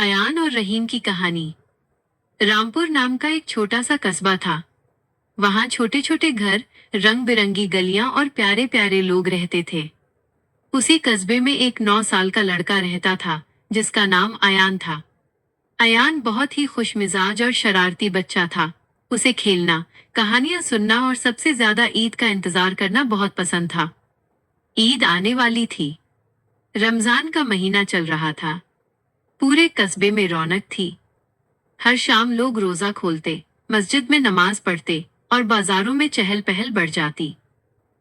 अयान और रहीम की कहानी। रामपुर नाम का एक छोटा सा कस्बा था। वहां छोटे छोटे घर, रंग बिरंगी गलियां और प्यारे प्यारे लोग रहते थे। उसी कस्बे में एक 9 साल का लड़का रहता था जिसका नाम अयान था। अयान बहुत ही खुशमिजाज और शरारती बच्चा था। उसे खेलना, कहानियां सुनना और सबसे ज्यादा ईद का इंतजार करना बहुत पसंद था। ईद आने वाली थी। रमजान का महीना चल रहा था। पूरे कस्बे में रौनक थी। हर शाम लोग रोजा खोलते, मस्जिद में नमाज पढ़ते और बाजारों में चहल पहल बढ़ जाती।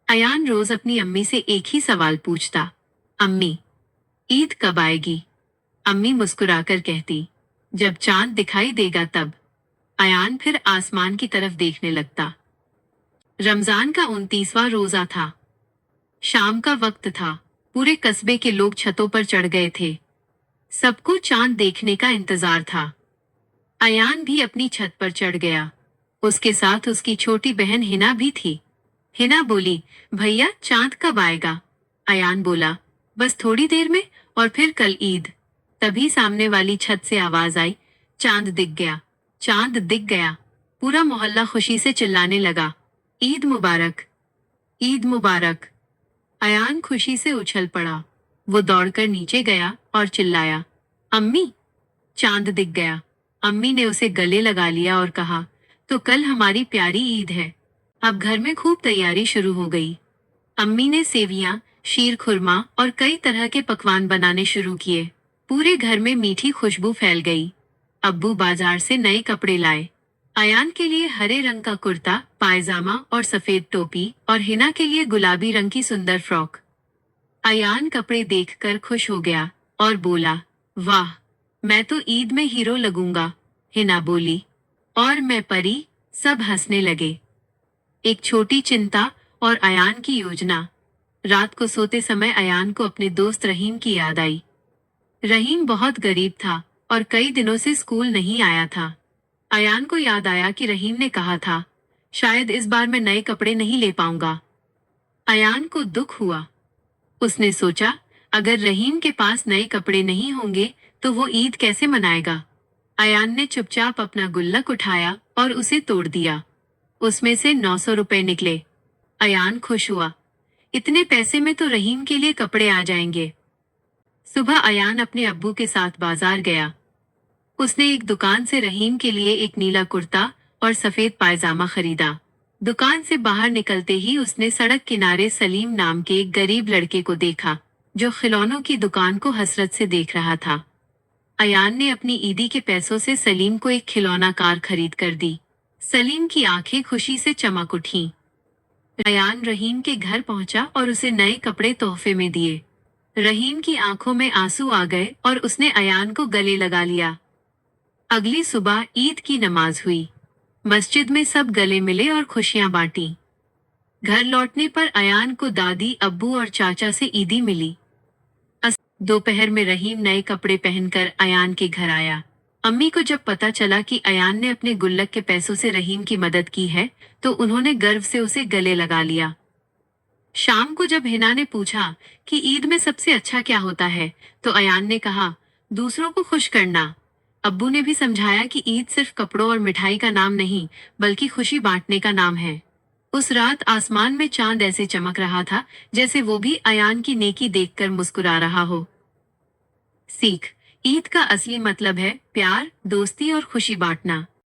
अयान रोज अपनी अम्मी से एक ही सवाल पूछता, अम्मी, ईद कब आएगी? अम्मी मुस्कुराकर कहती, जब चांद दिखाई देगा तब। अयान फिर आसमान की तरफ देखने लगता। रमजान का 29वां रोजा था। शाम का वक्त था। पूरे कस्बे के लोग छतों पर चढ़ गए थे। सबको चांद देखने का इंतजार था। अयान भी अपनी छत पर चढ़ गया। उसके साथ उसकी छोटी बहन हिना भी थी। हिना बोली, भैया चांद कब आएगा? अयान बोला, बस थोड़ी देर में, और फिर कल ईद। तभी सामने वाली छत से आवाज आई, चांद दिख गया, चांद दिख गया। पूरा मोहल्ला खुशी से चिल्लाने लगा, ईद मुबारक, ईद मुबारक। अयान खुशी से उछल पड़ा। वो दौड़कर नीचे गया और चिल्लाया, अम्मी, चांद दिख गया। अम्मी ने उसे गले लगा लिया और कहा, तो कल हमारी प्यारी ईद है। अब घर में खूब तैयारी शुरू हो गई। अम्मी ने सेवियां, शीर खुरमा और कई तरह के पकवान बनाने शुरू किए। पूरे घर में मीठी खुशबू फैल गई। अब्बू बाजार से नए कपड़े लाए। अयान के लिए हरे रंग का कुर्ता, पायजामा और सफेद टोपी, और हिना के लिए गुलाबी रंग की सुंदर फ्रॉक। अयान कपड़े देखकर खुश हो गया और बोला, वाह, मैं तो ईद में हीरो लगूंगा। हिना बोली, और मैं परी। सब हंसने लगे। एक छोटी चिंता और अयान की योजना। रात को सोते समय अयान को अपने दोस्त रहीम की याद आई। रहीम बहुत गरीब था और कई दिनों से स्कूल नहीं आया था। अयान को याद आया कि रहीम ने कहा था, शायद इस बार मैं नए कपड़े नहीं ले पाऊंगा। अयान को दुख हुआ। उसने सोचा, अगर रहीम के पास नए कपड़े नहीं होंगे तो वो ईद कैसे मनाएगा? अयान ने चुपचाप अपना गुल्लक उठाया और उसे तोड़ दिया। उसमें से 900 रुपए निकले। अयान खुश हुआ। इतने पैसे में तो रहीम के लिए कपड़े आ जाएंगे। सुबह अयान अपने अब्बू के साथ बाजार गया। उसने एक दुकान से रहीम के लिए एक नीला कुर्ता और सफेद पायजामा खरीदा। दुकान से बाहर निकलते ही उसने सड़क किनारे सलीम नाम के एक गरीब लड़के को देखा, जो खिलौनों की दुकान को हसरत से देख रहा था। अयान ने अपनी ईदी के पैसों से सलीम को एक खिलौना कार खरीद कर दी। सलीम की आंखें खुशी से चमक उठीं। अयान रहीम के घर पहुंचा और उसे नए कपड़े तोहफे में दिए। रहीम की आंखों में आंसू आ गए और उसने अयान को गले लगा लिया। अगली सुबह ईद की नमाज हुई। मस्जिद में सब गले मिले और खुशियां बांटी। घर लौटने पर अयान को दादी, अब्बू और चाचा से ईदी मिली। दोपहर में रहीम नए कपड़े पहनकर अयान के घर आया। अम्मी को जब पता चला कि अयान ने अपने गुल्लक के पैसों से रहीम की मदद की है, तो उन्होंने गर्व से उसे गले लगा लिया। शाम को जब हिना ने पूछा कि ईद में सबसे अच्छा क्या होता है, तो अयान ने कहा, दूसरों को खुश करना। अब्बू ने भी समझाया कि ईद सिर्फ कपड़ों और मिठाई का नाम नहीं, बल्कि खुशी बांटने का नाम है। उस रात आसमान में चांद ऐसे चमक रहा था जैसे वो भी अयान की नेकी देखकर मुस्कुरा रहा हो। सीख, ईद का असली मतलब है प्यार, दोस्ती और खुशी बांटना।